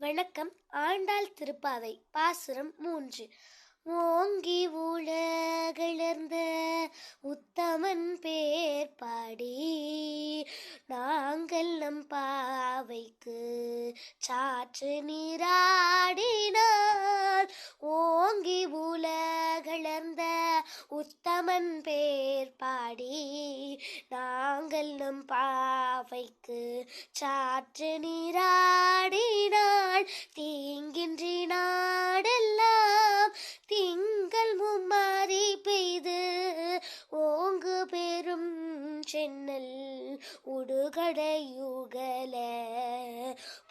வணக்கம். ஆண்டாள் திருப்பாவை பாசுரம் 3. ஓங்கி உலகளந்த உத்தமன் பேர் பாடி நாங்கள் நம் பாவைக்கு சாற்று நீராடினார். ஓங்கி உலகளந்த உத்தமன் பேர் பாடி நாங்கள் நம் பாவைக்கு சாற்று நீராடினாள். தீங்கின்றி நாடெல்லாம் திங்கள் மும்மாரி பெய்து ஓங்கு பெரும் சென்னல் உடுகடையுகல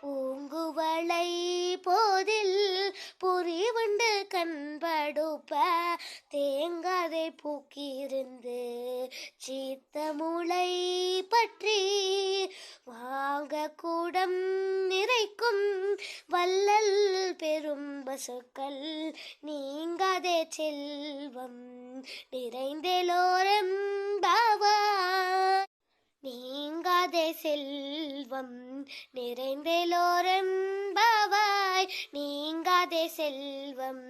பூங்குவளை போதில் புரிவுண்டு கண்படுப்ப தேங்காதை பூக்கிருந்து சீத்த முளை பற்றி வாங்க கூடம் நிறைக்கும் வள்ளல் பெரும் பசுக்கள் நீங்காதே செல்வம் நிறைந்தெலோரெம்பாவாய். நீங்காதே செல்வம் நிறைந்தெலோரெம்பாவாய். நீங்காதே செல்வம்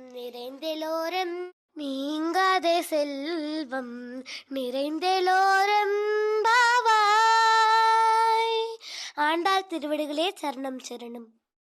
நீங்காதே செல்வம் நிறைந்தெலோரெம்பாவாய். ஆண்டாள் திருவடிகளே சரணம் சரணம்.